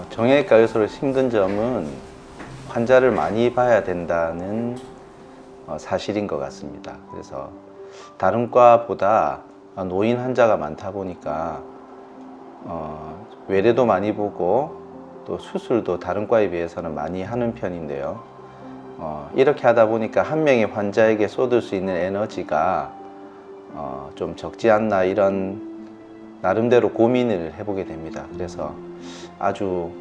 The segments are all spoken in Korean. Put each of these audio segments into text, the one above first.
정형외과 의사로 힘든 점은 환자를 많이 봐야 된다는 사실인 것 같습니다. 그래서 다른 과보다 노인 환자가 많다 보니까 외래도 많이 보고 또 수술도 다른 과에 비해서는 많이 하는 편인데요. 이렇게 하다 보니까 한 명의 환자에게 쏟을 수 있는 에너지가 좀 적지 않나, 이런 나름대로 고민을 해보게 됩니다. 그래서 아주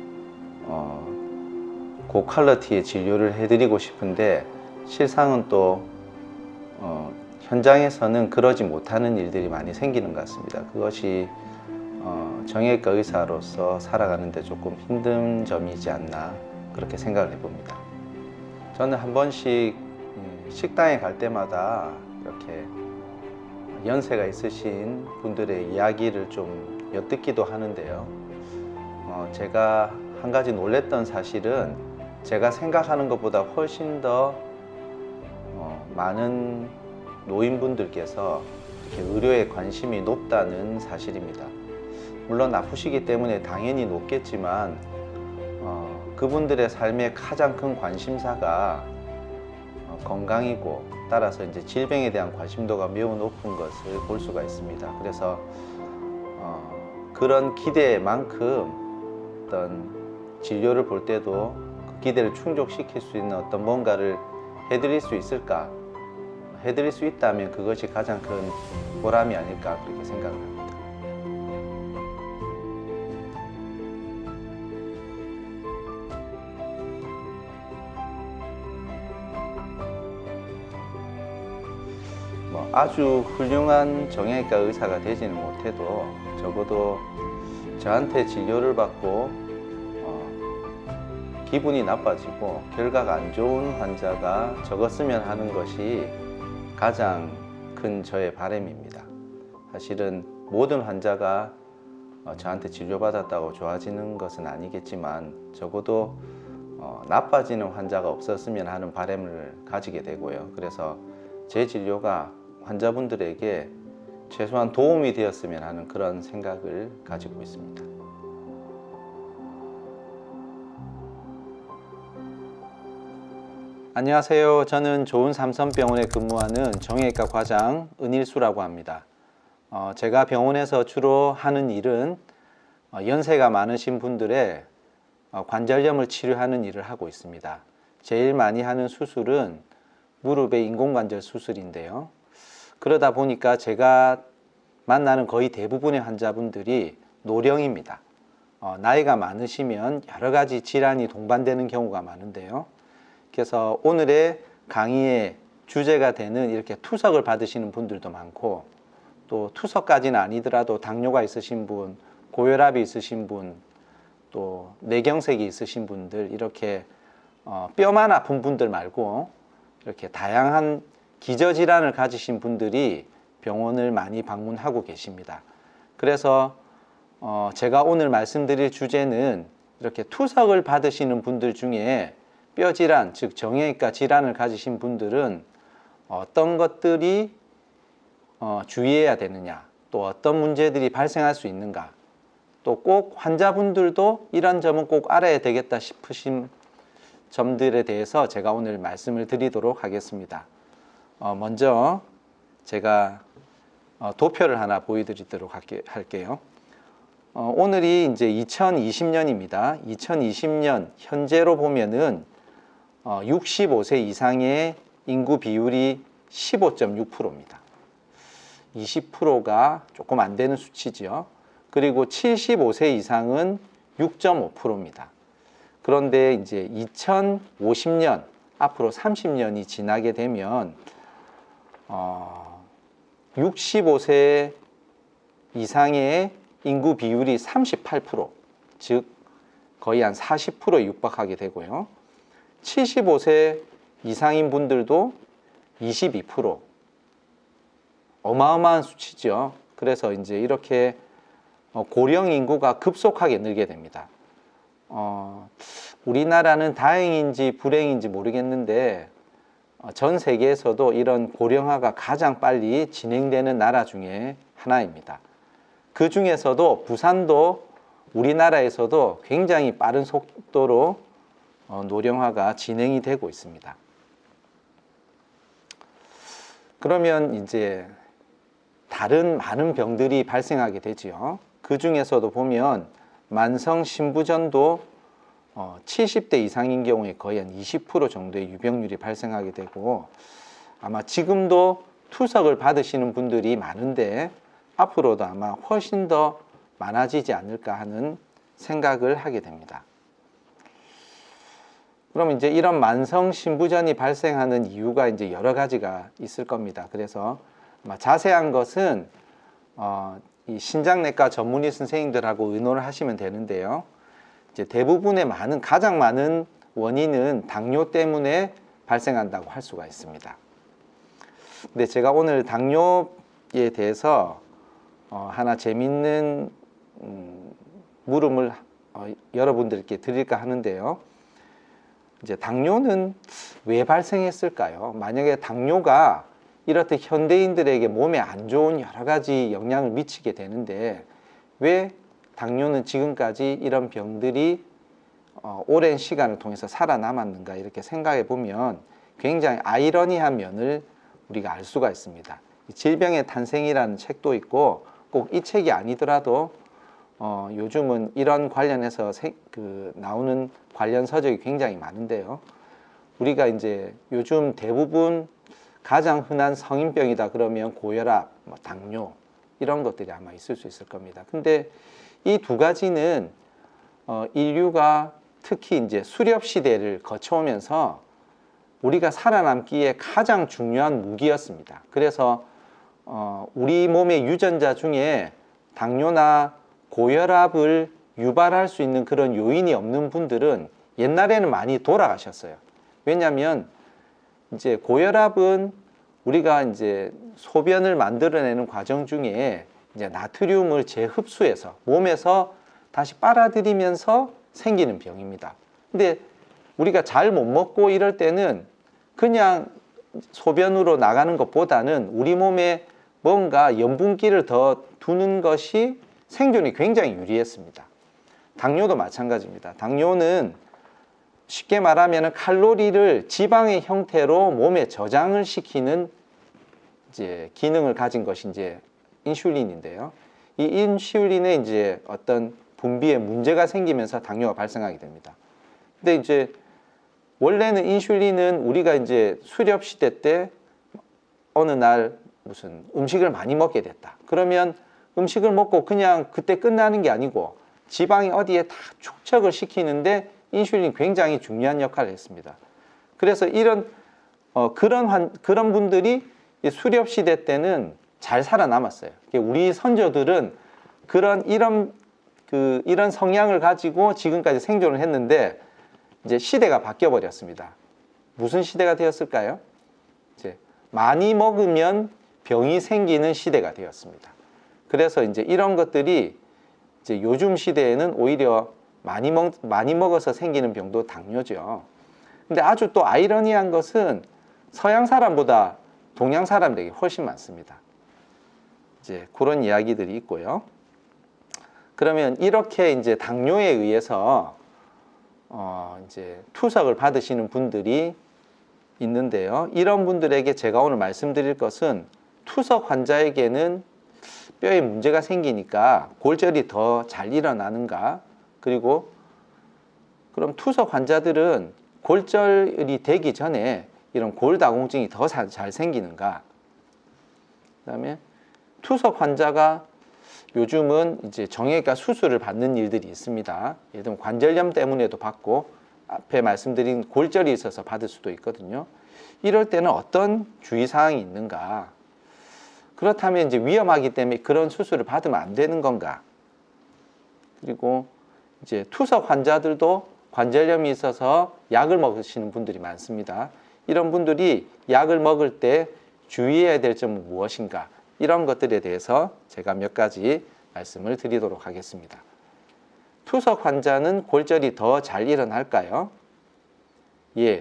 고퀄리티의 진료를 해드리고 싶은데 실상은 또 현장에서는 그러지 못하는 일들이 많이 생기는 것 같습니다. 그것이 정형외과 의사로서 살아가는데 조금 힘든 점이지 않나, 그렇게 생각을 해봅니다. 저는 한 번씩 식당에 갈 때마다 이렇게 연세가 있으신 분들의 이야기를 좀 엿듣기도 하는데요. 제가 한 가지 놀랬던 사실은 제가 생각하는 것보다 훨씬 더 많은 노인분들께서 이렇게 의료에 관심이 높다는 사실입니다. 물론 아프시기 때문에 당연히 높겠지만 그분들의 삶의 가장 큰 관심사가 건강이고, 따라서 이제 질병에 대한 관심도가 매우 높은 것을 볼 수가 있습니다. 그래서 그런 기대만큼 어떤 진료를 볼 때도 그 기대를 충족시킬 수 있는 어떤 뭔가를 해드릴 수 있을까? 해드릴 수 있다면 그것이 가장 큰 보람이 아닐까, 그렇게 생각을 합니다. 아주 훌륭한 정형외과 의사가 되지는 못해도 적어도 저한테 진료를 받고 기분이 나빠지고 결과가 안 좋은 환자가 적었으면 하는 것이 가장 큰 저의 바람입니다. 사실은 모든 환자가 저한테 진료받았다고 좋아지는 것은 아니겠지만 적어도 나빠지는 환자가 없었으면 하는 바람을 가지게 되고요. 그래서 제 진료가 환자분들에게 최소한 도움이 되었으면 하는 그런 생각을 가지고 있습니다. 안녕하세요. 저는 좋은삼성병원에 근무하는 정형외과 과장 은일수라고 합니다. 제가 병원에서 주로 하는 일은 연세가 많으신 분들의 관절염을 치료하는 일을 하고 있습니다. 제일 많이 하는 수술은 무릎의 인공관절 수술인데요. 그러다 보니까 제가 만나는 거의 대부분의 환자분들이 노령입니다. 나이가 많으시면 여러 가지 질환이 동반되는 경우가 많은데요. 그래서 오늘의 강의의 주제가 되는 이렇게 투석을 받으시는 분들도 많고, 또 투석까지는 아니더라도 당뇨가 있으신 분, 고혈압이 있으신 분, 또 뇌경색이 있으신 분들, 이렇게 뼈만 아픈 분들 말고 이렇게 다양한 기저질환을 가지신 분들이 병원을 많이 방문하고 계십니다. 그래서 제가 오늘 말씀드릴 주제는 이렇게 투석을 받으시는 분들 중에 뼈질환, 즉 정형외과 질환을 가지신 분들은 어떤 것들이 주의해야 되느냐, 또 어떤 문제들이 발생할 수 있는가, 또 꼭 환자분들도 이런 점은 꼭 알아야 되겠다 싶으신 점들에 대해서 제가 오늘 말씀을 드리도록 하겠습니다. 먼저 제가 도표를 하나 보여드리도록 할게요. 오늘이 이제 2020년입니다. 2020년 현재로 보면은 65세 이상의 인구 비율이 15.6%입니다. 20%가 조금 안 되는 수치죠. 그리고 75세 이상은 6.5%입니다. 그런데 이제 2050년, 앞으로 30년이 지나게 되면 65세 이상의 인구 비율이 38%, 즉 거의 한 40%에 육박하게 되고요. 75세 이상인 분들도 22%, 어마어마한 수치죠. 그래서 이제 이렇게 고령 인구가 급속하게 늘게 됩니다. 우리나라는 다행인지 불행인지 모르겠는데 전 세계에서도 이런 고령화가 가장 빨리 진행되는 나라 중에 하나입니다. 그 중에서도 부산도 우리나라에서도 굉장히 빠른 속도로 노령화가 진행이 되고 있습니다. 그러면 이제 다른 많은 병들이 발생하게 되지요. 그 중에서도 보면 만성 신부전도 70대 이상인 경우에 거의 한 20% 정도의 유병률이 발생하게 되고, 아마 지금도 투석을 받으시는 분들이 많은데 앞으로도 아마 훨씬 더 많아지지 않을까 하는 생각을 하게 됩니다. 그럼 이제 이런 만성 신부전이 발생하는 이유가 이제 여러 가지가 있을 겁니다. 그래서 자세한 것은 이 신장내과 전문의 선생님들하고 의논을 하시면 되는데요. 이제 대부분의 가장 많은 원인은 당뇨 때문에 발생한다고 할 수가 있습니다. 근데 제가 오늘 당뇨에 대해서 하나 재밌는 물음을 여러분들께 드릴까 하는데요. 이제 당뇨는 왜 발생했을까요? 만약에 당뇨가 이렇듯 현대인들에게 몸에 안 좋은 여러 가지 영향을 미치게 되는데 왜 당뇨는 지금까지 이런 병들이 오랜 시간을 통해서 살아남았는가, 이렇게 생각해 보면 굉장히 아이러니한 면을 우리가 알 수가 있습니다. 질병의 탄생이라는 책도 있고, 꼭 이 책이 아니더라도 요즘은 이런 관련해서 나오는 관련 서적이 굉장히 많은데요. 우리가 이제 요즘 대부분 가장 흔한 성인병이다 그러면 고혈압, 당뇨 이런 것들이 아마 있을 수 있을 겁니다. 근데 이 두 가지는 인류가 특히 이제 수렵 시대를 거쳐오면서 우리가 살아남기에 가장 중요한 무기였습니다. 그래서 우리 몸의 유전자 중에 당뇨나 고혈압을 유발할 수 있는 그런 요인이 없는 분들은 옛날에는 많이 돌아가셨어요. 왜냐하면 이제 고혈압은 우리가 이제 소변을 만들어내는 과정 중에 이제 나트륨을 재흡수해서 몸에서 다시 빨아들이면서 생기는 병입니다. 근데 우리가 잘 못 먹고 이럴 때는 그냥 소변으로 나가는 것보다는 우리 몸에 뭔가 염분기를 더 두는 것이 생존이 굉장히 유리했습니다. 당뇨도 마찬가지입니다. 당뇨는 쉽게 말하면 칼로리를 지방의 형태로 몸에 저장을 시키는 이제 기능을 가진 것이 이제 인슐린인데요. 이 인슐린에 이제 어떤 분비에 문제가 생기면서 당뇨가 발생하게 됩니다. 근데 이제 원래는 인슐린은 우리가 이제 수렵 시대 때 어느 날 무슨 음식을 많이 먹게 됐다. 그러면 음식을 먹고 그냥 그때 끝나는 게 아니고 지방이 어디에 다 축적을 시키는데 인슐린이 굉장히 중요한 역할을 했습니다. 그래서 그런 분들이 수렵 시대 때는 잘 살아남았어요. 우리 선조들은 이런 성향을 가지고 지금까지 생존을 했는데 이제 시대가 바뀌어 버렸습니다. 무슨 시대가 되었을까요? 이제 많이 먹으면 병이 생기는 시대가 되었습니다. 그래서 이제 이런 것들이 이제 요즘 시대에는 오히려 많이 먹어서 생기는 병도 당뇨죠. 근데 아주 또 아이러니한 것은 서양 사람보다 동양 사람들이 훨씬 많습니다. 이제 그런 이야기들이 있고요. 그러면 이렇게 이제 당뇨에 의해서 이제 투석을 받으시는 분들이 있는데요. 이런 분들에게 제가 오늘 말씀드릴 것은 투석 환자에게는 뼈에 문제가 생기니까 골절이 더 잘 일어나는가, 그리고 그럼 투석 환자들은 골절이 되기 전에 이런 골다공증이 더 잘 생기는가, 그 다음에 투석 환자가 요즘은 이제 정형외과 수술을 받는 일들이 있습니다. 예를 들면 관절염 때문에도 받고 앞에 말씀드린 골절이 있어서 받을 수도 있거든요. 이럴 때는 어떤 주의사항이 있는가, 그렇다면 이제 위험하기 때문에 그런 수술을 받으면 안 되는 건가, 그리고 이제 투석 환자들도 관절염이 있어서 약을 먹으시는 분들이 많습니다. 이런 분들이 약을 먹을 때 주의해야 될 점은 무엇인가, 이런 것들에 대해서 제가 몇 가지 말씀을 드리도록 하겠습니다. 투석 환자는 골절이 더 잘 일어날까요? 예,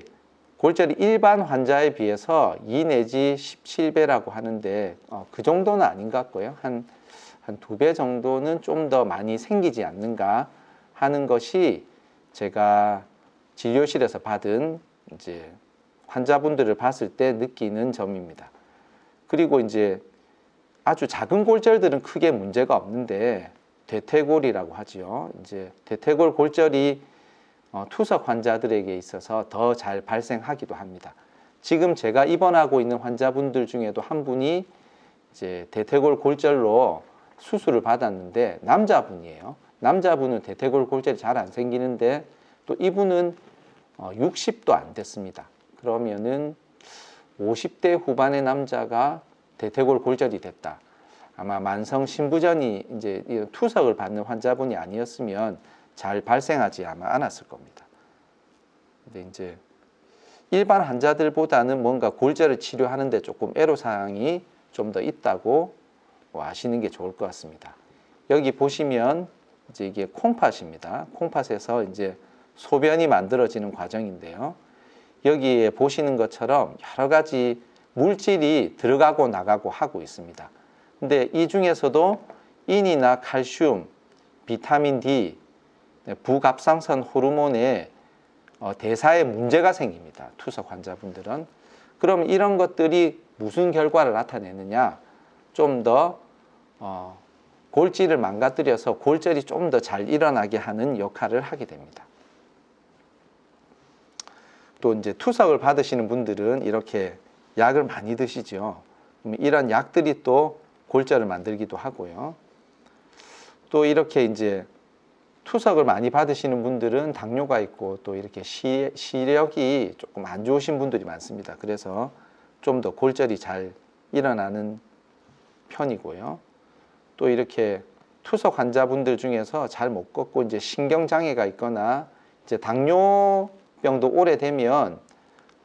골절이 일반 환자에 비해서 2 내지 17배라고 하는데 그 정도는 아닌 것 같고요. 한 한 2배 정도는 좀 더 많이 생기지 않는가 하는 것이 제가 진료실에서 받은 이제 환자분들을 봤을 때 느끼는 점입니다. 그리고 이제 아주 작은 골절들은 크게 문제가 없는데 대퇴골이라고 하지요. 이제 대퇴골 골절이 투석 환자들에게 있어서 더 잘 발생하기도 합니다. 지금 제가 입원하고 있는 환자분들 중에도 한 분이 이제 대퇴골 골절로 수술을 받았는데 남자분이에요. 남자분은 대퇴골 골절이 잘 안 생기는데 또 이분은 60도 안 됐습니다. 그러면은 50대 후반의 남자가 대퇴골 골절이 됐다. 아마 만성 신부전이 이제 투석을 받는 환자분이 아니었으면 잘 발생하지 아마 않았을 겁니다. 근데 이제 일반 환자들보다는 뭔가 골절을 치료하는데 조금 애로사항이 좀 더 있다고 아시는 게 좋을 것 같습니다. 여기 보시면 이제 이게 콩팥입니다. 콩팥에서 이제 소변이 만들어지는 과정인데요. 여기에 보시는 것처럼 여러 가지 물질이 들어가고 나가고 하고 있습니다. 근데 이 중에서도 인이나 칼슘, 비타민 D, 부갑상선 호르몬의 대사에 문제가 생깁니다. 투석 환자분들은. 그럼 이런 것들이 무슨 결과를 나타내느냐? 좀 더 골질을 망가뜨려서 골절이 좀 더 잘 일어나게 하는 역할을 하게 됩니다. 또 이제 투석을 받으시는 분들은 이렇게 약을 많이 드시죠. 이런 약들이 또 골절을 만들기도 하고요. 또 이렇게 이제 투석을 많이 받으시는 분들은 당뇨가 있고 또 이렇게 시력이 조금 안 좋으신 분들이 많습니다. 그래서 좀 더 골절이 잘 일어나는 편이고요. 또 이렇게 투석 환자분들 중에서 잘 못 걷고 이제 신경장애가 있거나 이제 당뇨병도 오래되면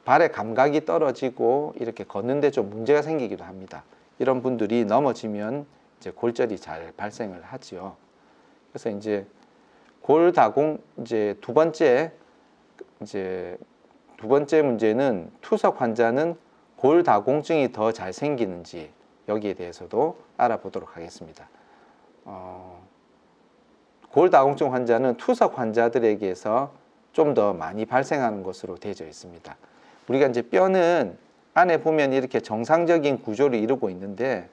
발의 감각이 떨어지고 이렇게 걷는데 좀 문제가 생기기도 합니다. 이런 분들이 넘어지면 이제 골절이 잘 발생을 하지요. 그래서 이제 골다공 이제 두 번째 문제는 투석 환자는 골다공증이 더 잘 생기는지 여기에 대해서도 알아보도록 하겠습니다. 골다공증 환자는 투석 환자들에게서 좀 더 많이 발생하는 것으로 되어져 있습니다. 우리가 이제 뼈는 안에 보면 이렇게 정상적인 구조를 이루고 있는데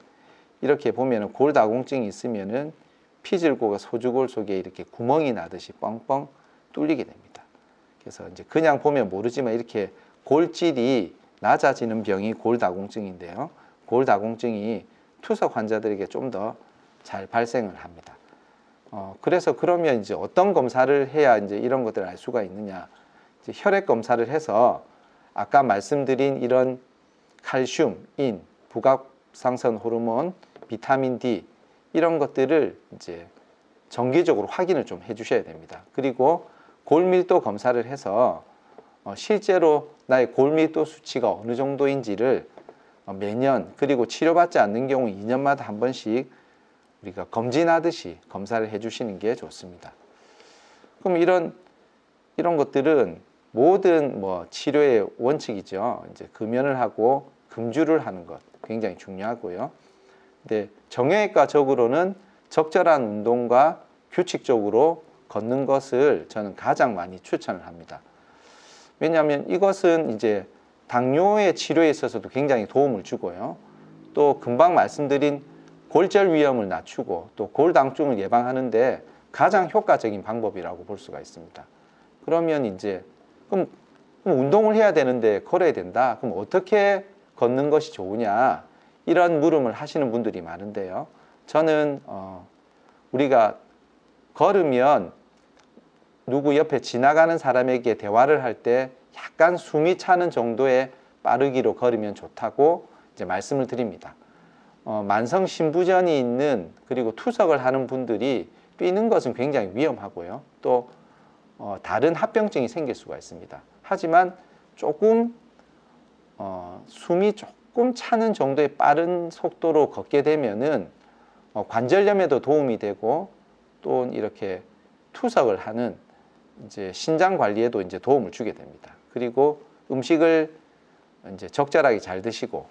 이렇게 보면은 골다공증이 있으면은 피질고가 소주골 속에 이렇게 구멍이 나듯이 뻥뻥 뚫리게 됩니다. 그래서 이제 그냥 보면 모르지만 이렇게 골질이 낮아지는 병이 골다공증인데요. 골다공증이 투석 환자들에게 좀 더 잘 발생을 합니다. 그래서 그러면 이제 어떤 검사를 해야 이제 이런 것들을 알 수가 있느냐? 이제 혈액 검사를 해서 아까 말씀드린 이런 칼슘, 인, 부갑상선 호르몬, 비타민 D 이런 것들을 이제 정기적으로 확인을 좀 해주셔야 됩니다. 그리고 골밀도 검사를 해서 실제로 나의 골밀도 수치가 어느 정도인지를 매년 그리고 치료받지 않는 경우 2년마다 한 번씩 우리가 검진하듯이 검사를 해주시는 게 좋습니다. 그럼 이런 것들은 모든 치료의 원칙이죠. 이제 금연을 하고 금주를 하는 것 굉장히 중요하고요. 근데 정형외과적으로는 적절한 운동과 규칙적으로 걷는 것을 저는 가장 많이 추천을 합니다. 왜냐하면 이것은 이제 당뇨의 치료에 있어서도 굉장히 도움을 주고요. 또 금방 말씀드린 골절 위험을 낮추고 또 골다공증을 예방하는데 가장 효과적인 방법이라고 볼 수가 있습니다. 그러면 이제 그럼 운동을 해야 되는데 걸어야 된다. 그럼 어떻게 걷는 것이 좋으냐? 이런 물음을 하시는 분들이 많은데요. 저는 우리가 걸으면 누구 옆에 지나가는 사람에게 대화를 할 때 약간 숨이 차는 정도의 빠르기로 걸으면 좋다고 이제 말씀을 드립니다. 만성 신부전이 있는 그리고 투석을 하는 분들이 뛰는 것은 굉장히 위험하고요. 또 다른 합병증이 생길 수가 있습니다. 하지만 조금 숨이 조금 차는 정도의 빠른 속도로 걷게 되면은 관절염에도 도움이 되고 또 이렇게 투석을 하는 이제 신장 관리에도 이제 도움을 주게 됩니다. 그리고 음식을 이제 적절하게 잘 드시고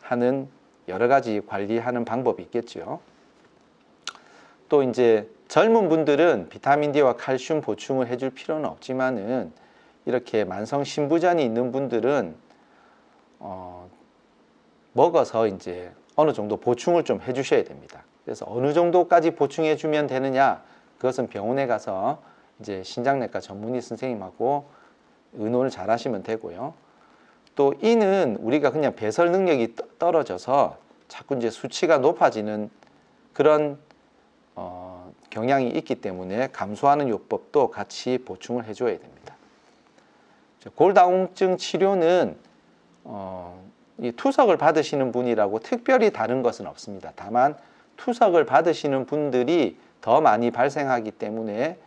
하는 여러 가지 관리하는 방법이 있겠죠. 또 이제 젊은 분들은 비타민 D와 칼슘 보충을 해줄 필요는 없지만은 이렇게 만성 신부전이 있는 분들은 먹어서 이제 어느 정도 보충을 좀 해주셔야 됩니다. 그래서 어느 정도까지 보충해 주면 되느냐, 그것은 병원에 가서 이제 신장내과 전문의 선생님하고 의논을 잘 하시면 되고요. 또 이는 우리가 그냥 배설 능력이 떨어져서 자꾸 이제 수치가 높아지는 그런 경향이 있기 때문에 감소하는 요법도 같이 보충을 해줘야 됩니다. 골다공증 치료는 이 투석을 받으시는 분이라고 특별히 다른 것은 없습니다. 다만 투석을 받으시는 분들이 더 많이 발생하기 때문에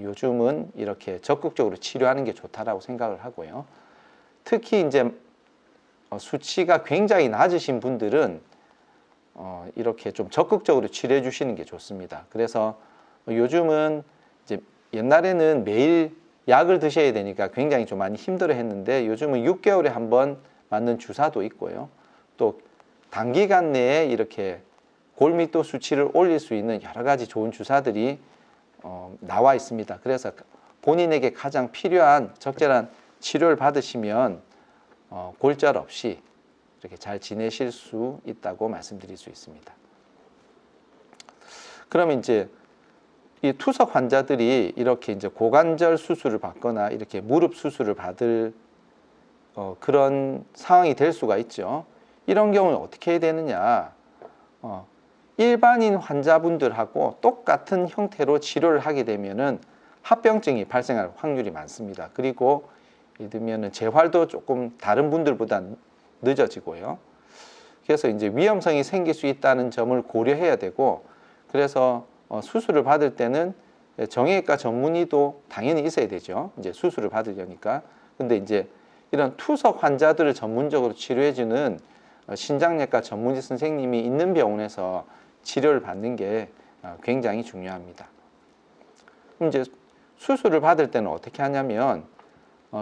요즘은 이렇게 적극적으로 치료하는 게 좋다라고 생각을 하고요. 특히 이제 수치가 굉장히 낮으신 분들은 이렇게 좀 적극적으로 치료해 주시는 게 좋습니다. 그래서 요즘은 이제 옛날에는 매일 약을 드셔야 되니까 굉장히 좀 많이 힘들어 했는데 요즘은 6개월에 한 번 맞는 주사도 있고요. 또 단기간 내에 이렇게 골밀도 수치를 올릴 수 있는 여러 가지 좋은 주사들이 나와 있습니다. 그래서 본인에게 가장 필요한 적절한 치료를 받으시면 골절 없이 이렇게 잘 지내실 수 있다고 말씀드릴 수 있습니다. 그러면 이제 이 투석 환자들이 이렇게 이제 고관절 수술을 받거나 이렇게 무릎 수술을 받을 그런 상황이 될 수가 있죠. 이런 경우는 어떻게 해야 되느냐? 일반인 환자분들하고 똑같은 형태로 치료를 하게 되면은 합병증이 발생할 확률이 많습니다. 그리고 예를 들면은 재활도 조금 다른 분들보다 늦어지고요. 그래서 이제 위험성이 생길 수 있다는 점을 고려해야 되고, 그래서 수술을 받을 때는 정형외과 전문의도 당연히 있어야 되죠. 이제 수술을 받으려니까. 근데 이제 이런 투석 환자들을 전문적으로 치료해주는 신장내과 전문의 선생님이 있는 병원에서 치료를 받는 게 굉장히 중요합니다. 그럼 이제 수술을 받을 때는 어떻게 하냐면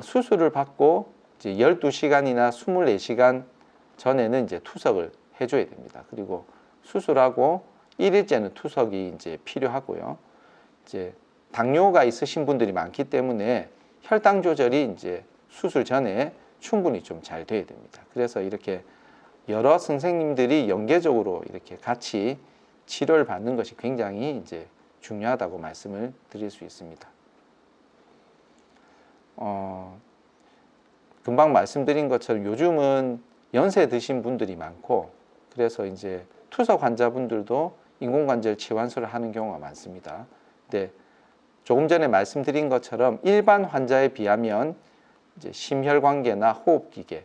수술을 받고 이제 12시간이나 24시간 전에는 이제 투석을 해줘야 됩니다. 그리고 수술하고 1일째는 투석이 이제 필요하고요. 이제 당뇨가 있으신 분들이 많기 때문에 혈당 조절이 이제 수술 전에 충분히 좀 잘 돼야 됩니다. 그래서 이렇게 여러 선생님들이 연계적으로 이렇게 같이 치료를 받는 것이 굉장히 이제 중요하다고 말씀을 드릴 수 있습니다. 금방 말씀드린 것처럼 요즘은 연세 드신 분들이 많고, 그래서 이제 투석 환자분들도 인공관절 치환술을 하는 경우가 많습니다. 근데 조금 전에 말씀드린 것처럼 일반 환자에 비하면 이제 심혈관계나 호흡기계,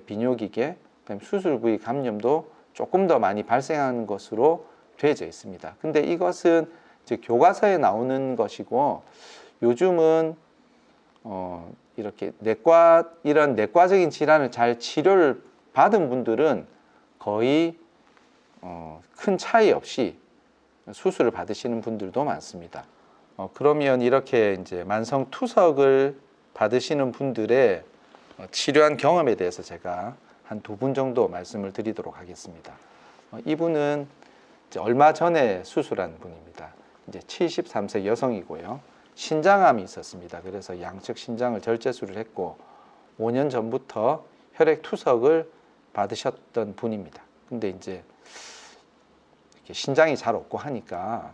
비뇨기계, 수술 부위 감염도 조금 더 많이 발생하는 것으로 되어져 있습니다. 근데 이것은 이제 교과서에 나오는 것이고, 요즘은 이렇게 이런 내과적인 질환을 잘 치료를 받은 분들은 거의 큰 차이 없이 수술을 받으시는 분들도 많습니다. 그러면 이렇게 이제 만성 투석을 받으시는 분들의 치료한 경험에 대해서 제가 한 2분 정도 말씀을 드리도록 하겠습니다. 이분은 이제 얼마 전에 수술한 분입니다. 이제 73세 여성이고요. 신장암이 있었습니다. 그래서 양측 신장을 절제술을 했고 5년 전부터 혈액 투석을 받으셨던 분입니다. 근데 이제 이렇게 신장이 잘 없고 하니까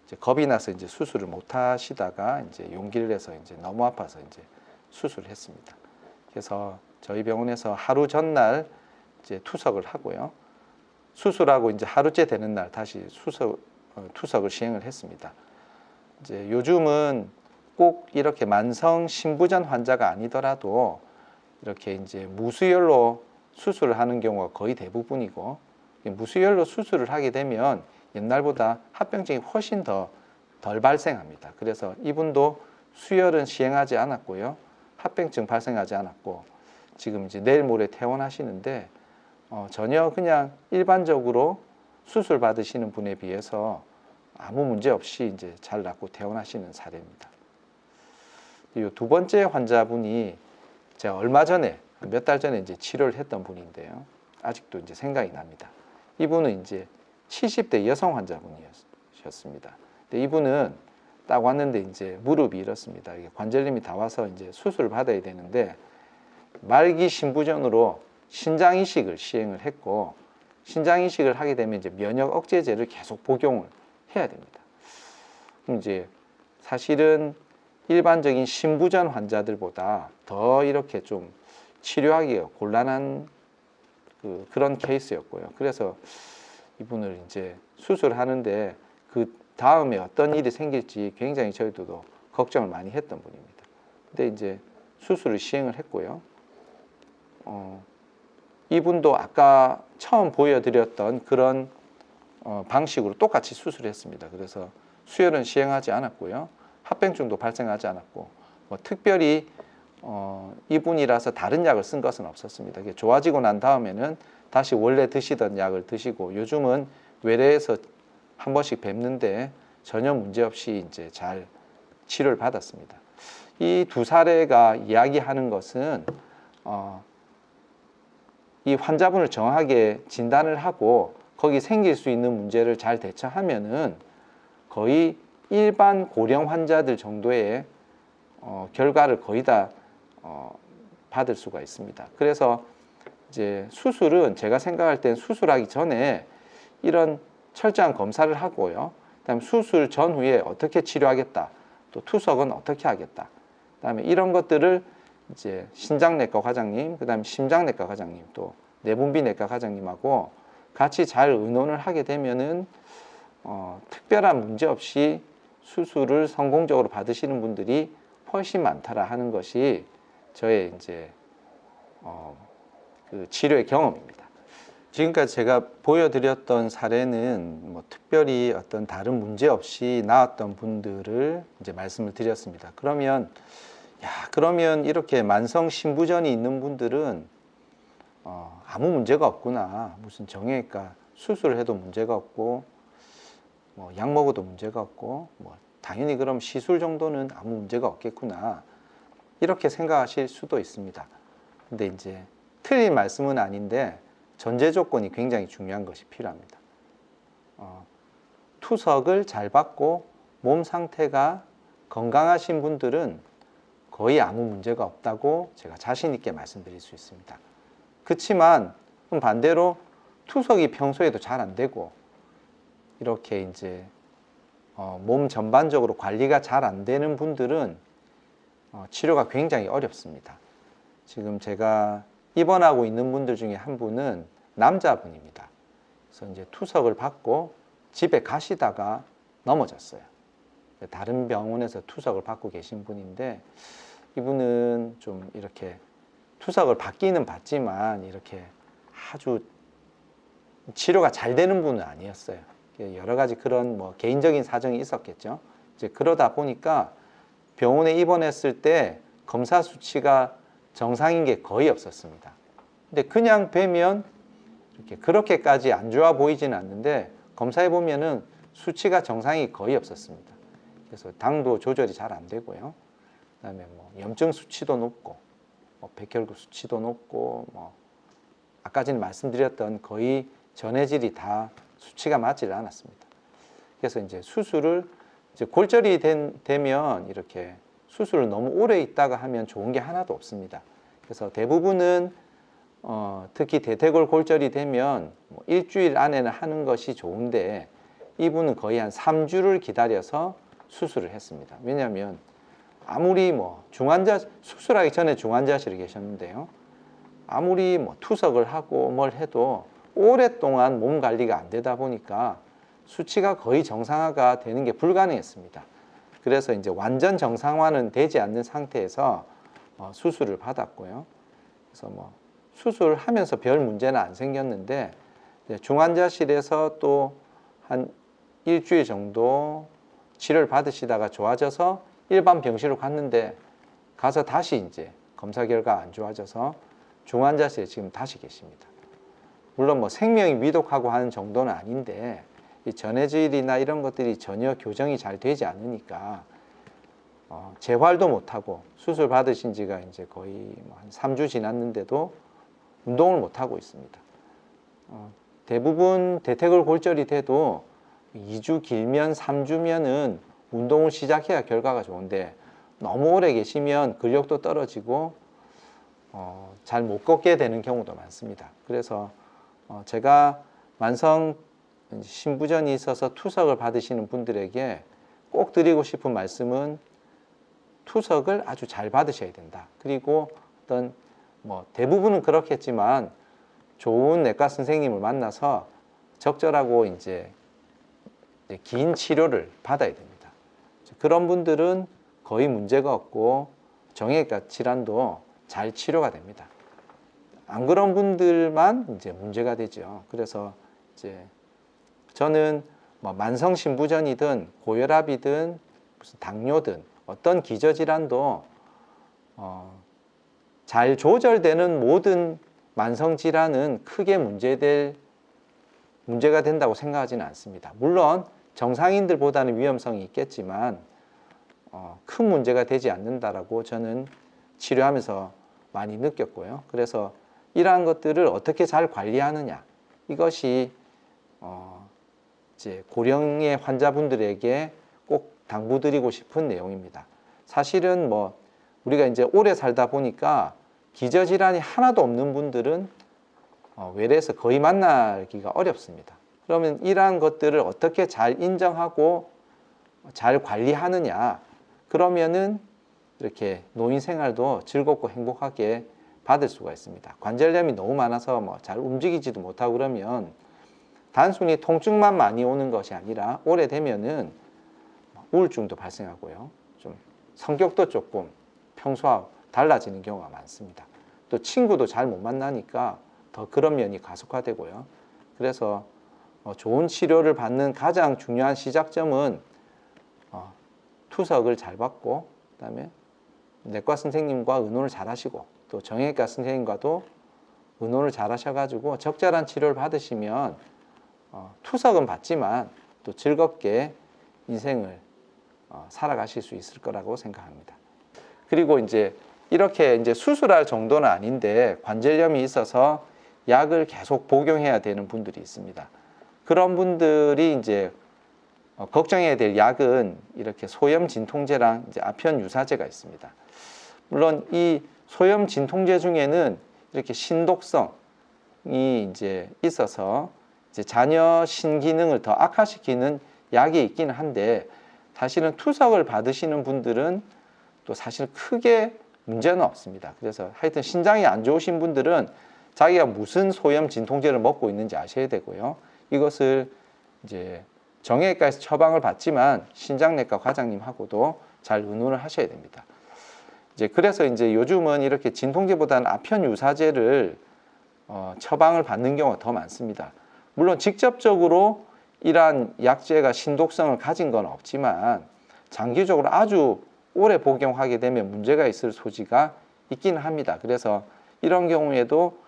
이제 겁이 나서 이제 수술을 못 하시다가 이제 용기를 내서 이제 너무 아파서 이제 수술을 했습니다. 그래서 저희 병원에서 하루 전날 이제 투석을 하고요. 수술하고 이제 하루째 되는 날 다시 투석을 시행을 했습니다. 이제 요즘은 꼭 이렇게 만성 신부전 환자가 아니더라도 이렇게 이제 무수혈로 수술을 하는 경우가 거의 대부분이고, 무수혈로 수술을 하게 되면 옛날보다 합병증이 훨씬 덜 발생합니다. 그래서 이분도 수혈은 시행하지 않았고요. 합병증 발생하지 않았고, 지금 이제 내일 모레 퇴원하시는데 전혀 그냥 일반적으로 수술 받으시는 분에 비해서 아무 문제 없이 이제 잘 낫고 퇴원하시는 사례입니다. 이 2번째 환자분이 제가 얼마 전에 몇 달 전에 이제 치료를 했던 분인데요. 아직도 이제 생각이 납니다. 이분은 이제 70대 여성 환자분이었습니다. 분이셨습니다. 근데 이분은 딱 왔는데 이제 무릎이 이렇습니다. 이게 관절염이 다 와서 이제 수술을 받아야 되는데 말기 신부전으로 신장 이식을 시행을 했고, 신장 이식을 하게 되면 이제 면역 억제제를 계속 복용을 해야 됩니다. 그럼 이제 사실은 일반적인 신부전 환자들보다 더 이렇게 좀 치료하기가 곤란한 그런 케이스였고요. 그래서 이분을 이제 수술하는데 그 다음에 어떤 일이 생길지 굉장히 저희도 걱정을 많이 했던 분입니다. 근데 이제 수술을 시행을 했고요. 이분도 아까 처음 보여드렸던 그런 방식으로 똑같이 수술했습니다. 그래서 수혈은 시행하지 않았고요. 합병증도 발생하지 않았고, 뭐 특별히 이분이라서 다른 약을 쓴 것은 없었습니다. 이게 좋아지고 난 다음에는 다시 원래 드시던 약을 드시고, 요즘은 외래에서 한 번씩 뵙는데 전혀 문제 없이 이제 잘 치료를 받았습니다. 이 두 사례가 이야기하는 것은 이 환자분을 정확하게 진단을 하고 거기 생길 수 있는 문제를 잘 대처하면은 거의 일반 고령 환자들 정도의 결과를 거의 다 받을 수가 있습니다. 그래서 이제 수술은 제가 생각할 땐 수술하기 전에 이런 철저한 검사를 하고요. 그다음에 수술 전후에 어떻게 치료하겠다, 또 투석은 어떻게 하겠다, 그다음에 이런 것들을 이제 신장내과 과장님, 그다음에 심장내과 과장님, 또 내분비내과 과장님하고 같이 잘 의논을 하게 되면은 특별한 문제 없이 수술을 성공적으로 받으시는 분들이 훨씬 많다라 하는 것이 저의 이제 그 치료의 경험입니다. 지금까지 제가 보여드렸던 사례는 뭐 특별히 어떤 다른 문제 없이 나았던 분들을 이제 말씀을 드렸습니다. 그러면 이렇게 만성 신부전이 있는 분들은 아무 문제가 없구나. 무슨 정형외과 수술을 해도 문제가 없고, 뭐 약 먹어도 문제가 없고, 뭐 당연히 그럼 시술 정도는 아무 문제가 없겠구나. 이렇게 생각하실 수도 있습니다. 근데 이제 틀린 말씀은 아닌데 전제 조건이 굉장히 중요한 것이 필요합니다. 투석을 잘 받고 몸 상태가 건강하신 분들은 거의 아무 문제가 없다고 제가 자신 있게 말씀드릴 수 있습니다. 그렇지만 반대로 투석이 평소에도 잘 안 되고 이렇게 이제 몸 전반적으로 관리가 잘 안 되는 분들은 치료가 굉장히 어렵습니다. 지금 제가 입원하고 있는 분들 중에 한 분은 남자분입니다. 그래서 이제 투석을 받고 집에 가시다가 넘어졌어요. 다른 병원에서 투석을 받고 계신 분인데, 이분은 좀 이렇게 투석을 받기는 받지만 이렇게 아주 치료가 잘 되는 분은 아니었어요. 여러 가지 그런 뭐 개인적인 사정이 있었겠죠. 이제 그러다 보니까 병원에 입원했을 때 검사 수치가 정상인 게 거의 없었습니다. 근데 그냥 뵈면 이렇게 그렇게까지 안 좋아 보이지는 않는데 검사해 보면은 수치가 정상이 거의 없었습니다. 그래서 당도 조절이 잘 안 되고요. 그다음에 뭐 염증 수치도 높고, 뭐 백혈구 수치도 높고, 뭐 아까 전에 말씀드렸던 거의 전해질이 다 수치가 맞지를 않았습니다. 그래서 이제 수술을 이제 골절이 되면 이렇게 수술을 너무 오래 있다가 하면 좋은 게 하나도 없습니다. 그래서 대부분은 특히 대퇴골 골절이 되면 뭐 일주일 안에는 하는 것이 좋은데 이분은 거의 한 3주를 기다려서 수술을 했습니다. 왜냐하면 아무리 뭐 수술하기 전에 중환자실에 계셨는데요. 아무리 뭐 투석을 하고 뭘 해도 오랫동안 몸 관리가 안 되다 보니까 수치가 거의 정상화가 되는 게 불가능했습니다. 그래서 이제 완전 정상화는 되지 않는 상태에서 수술을 받았고요. 그래서 뭐 수술하면서 별 문제는 안 생겼는데 중환자실에서 또 한 일주일 정도 치료를 받으시다가 좋아져서 일반 병실로 갔는데 가서 다시 이제 검사 결과 안 좋아져서 중환자실에 지금 다시 계십니다. 물론 뭐 생명이 위독하고 하는 정도는 아닌데 이 전해질이나 이런 것들이 전혀 교정이 잘 되지 않으니까 재활도 못하고 수술 받으신 지가 이제 거의 한 3주 지났는데도 운동을 못하고 있습니다. 대부분 대퇴골 골절이 돼도 2주 길면 3주면은 운동을 시작해야 결과가 좋은데 너무 오래 계시면 근력도 떨어지고 잘 못 걷게 되는 경우도 많습니다. 그래서 제가 만성 신부전이 있어서 투석을 받으시는 분들에게 꼭 드리고 싶은 말씀은 투석을 아주 잘 받으셔야 된다. 그리고 어떤 대부분은 그렇겠지만 좋은 내과 선생님을 만나서 적절하고 이제 긴 치료를 받아야 됩니다. 그런 분들은 거의 문제가 없고 정형외과 질환도 잘 치료가 됩니다. 안 그런 분들만 이제 문제가 되죠. 그래서 이제 저는 만성 신부전이든 고혈압이든 무슨 당뇨든 어떤 기저질환도 잘 조절되는 모든 만성 질환은 크게 문제가 된다고 생각하지는 않습니다. 물론 정상인들보다는 위험성이 있겠지만 큰 문제가 되지 않는다라고 저는 치료하면서 많이 느꼈고요. 그래서 이러한 것들을 어떻게 잘 관리하느냐, 이것이 이제 고령의 환자분들에게 꼭 당부드리고 싶은 내용입니다. 사실은 우리가 이제 오래 살다 보니까 기저질환이 하나도 없는 분들은 외래에서 거의 만나기가 어렵습니다. 그러면 이러한 것들을 어떻게 잘 인정하고 잘 관리하느냐, 그러면은 이렇게 노인 생활도 즐겁고 행복하게 받을 수가 있습니다. 관절염이 너무 많아서 잘 움직이지도 못하고 그러면 단순히 통증만 많이 오는 것이 아니라 오래되면은 우울증도 발생하고요. 좀 성격도 조금 평소와 달라지는 경우가 많습니다. 또 친구도 잘 못 만나니까 더 그런 면이 가속화되고요. 그래서 좋은 치료를 받는 가장 중요한 시작점은 투석을 잘 받고, 그다음에 내과 선생님과 의논을 잘 하시고, 또 정형외과 선생님과도 의논을 잘 하셔가지고 적절한 치료를 받으시면 투석은 받지만 또 즐겁게 인생을 살아가실 수 있을 거라고 생각합니다. 그리고 이제 이렇게 이제 수술할 정도는 아닌데 관절염이 있어서 약을 계속 복용해야 되는 분들이 있습니다. 그런 분들이 이제 걱정해야 될 약은 이렇게 소염 진통제랑 이제 아편 유사제가 있습니다. 물론 이 소염 진통제 중에는 이렇게 신독성이 이제 있어서 이제 자녀 신기능을 더 악화시키는 약이 있기는 한데, 사실은 투석을 받으시는 분들은 또 사실 크게 문제는 없습니다. 그래서 하여튼 신장이 안 좋으신 분들은 자기가 무슨 소염 진통제를 먹고 있는지 아셔야 되고요. 이것을 이제 정형외과에서 처방을 받지만 신장내과 과장님하고도 잘 의논을 하셔야 됩니다. 그래서 이제 요즘은 이렇게 진통제보다는 아편 유사제를 처방을 받는 경우가 더 많습니다. 물론 직접적으로 이러한 약제가 신독성을 가진 건 없지만 장기적으로 아주 오래 복용하게 되면 문제가 있을 소지가 있기는 합니다. 그래서 이런 경우에도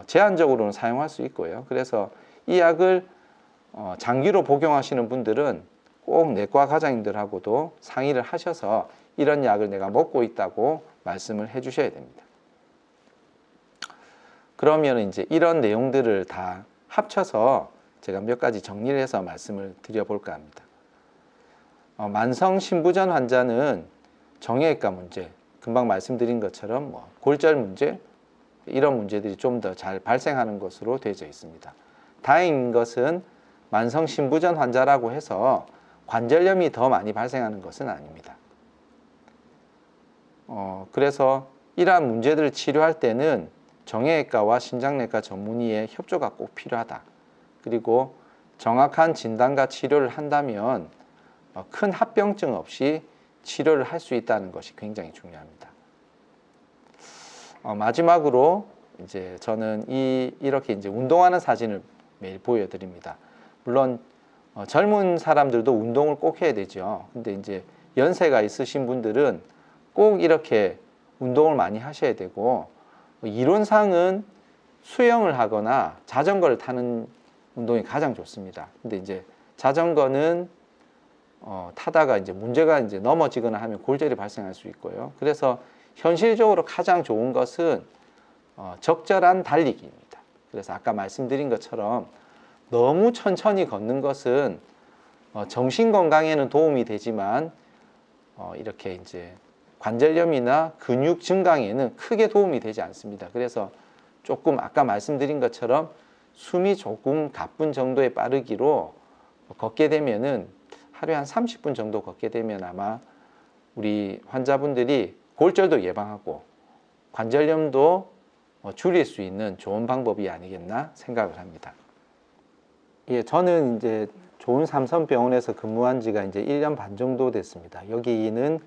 제한적으로는 사용할 수 있고요. 그래서 이 약을 장기로 복용하시는 분들은 꼭 내과 과장님들하고도 상의를 하셔서 이런 약을 내가 먹고 있다고 말씀을 해 주셔야 됩니다. 그러면 이제 이런 내용들을 다 합쳐서 제가 몇 가지 정리를 해서 말씀을 드려볼까 합니다. 만성 신부전 환자는 정형외과 문제, 금방 말씀드린 것처럼 골절 문제, 이런 문제들이 좀 더 잘 발생하는 것으로 되어져 있습니다. 다행인 것은 만성 신부전 환자라고 해서 관절염이 더 많이 발생하는 것은 아닙니다. 그래서 이러한 문제들을 치료할 때는 정형외과와 신장내과 전문의의 협조가 꼭 필요하다. 그리고 정확한 진단과 치료를 한다면 큰 합병증 없이 치료를 할 수 있다는 것이 굉장히 중요합니다. 마지막으로 이제 저는 이렇게 이제 운동하는 사진을 매일 보여드립니다. 물론 젊은 사람들도 운동을 꼭 해야 되죠. 근데 이제 연세가 있으신 분들은 꼭 이렇게 운동을 많이 하셔야 되고, 이론상은 수영을 하거나 자전거를 타는 운동이 가장 좋습니다. 근데 이제 자전거는 타다가 이제 문제가 이제 넘어지거나 하면 골절이 발생할 수 있고요. 그래서 현실적으로 가장 좋은 것은 적절한 달리기입니다. 그래서 아까 말씀드린 것처럼 너무 천천히 걷는 것은 정신 건강에는 도움이 되지만 이렇게 이제 관절염이나 근육 증강에는 크게 도움이 되지 않습니다. 그래서 조금 아까 말씀드린 것처럼 숨이 조금 가쁜 정도의 빠르기로 걷게 되면은 하루에 한 30분 정도 걷게 되면 아마 우리 환자분들이 골절도 예방하고 관절염도 줄일 수 있는 좋은 방법이 아니겠나 생각을 합니다. 예, 저는 이제 좋은 삼성병원에서 근무한 지가 이제 1년 반 정도 됐습니다. 여기는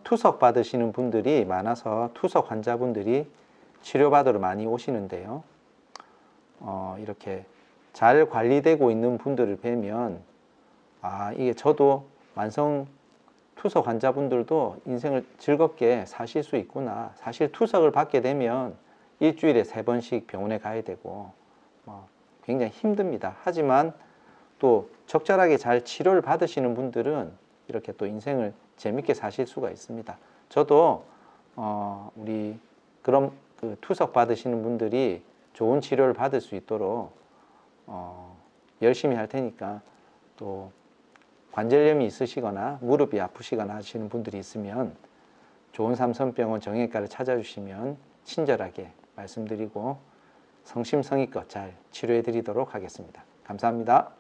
투석 받으시는 분들이 많아서 투석 환자분들이 치료받으러 많이 오시는데요. 이렇게 잘 관리되고 있는 분들을 뵈면 이게 저도 만성 투석 환자분들도 인생을 즐겁게 사실 수 있구나. 사실 투석을 받게 되면 일주일에 3번씩 병원에 가야 되고 굉장히 힘듭니다. 하지만 또 적절하게 잘 치료를 받으시는 분들은 이렇게 또 인생을 재밌게 사실 수가 있습니다. 저도 우리 그런 그 투석 받으시는 분들이 좋은 치료를 받을 수 있도록 열심히 할 테니까 또 관절염이 있으시거나 무릎이 아프시거나 하시는 분들이 있으면 좋은 삼성병원 정형외과를 찾아주시면 친절하게 말씀드리고 성심성의껏 잘 치료해 드리도록 하겠습니다. 감사합니다.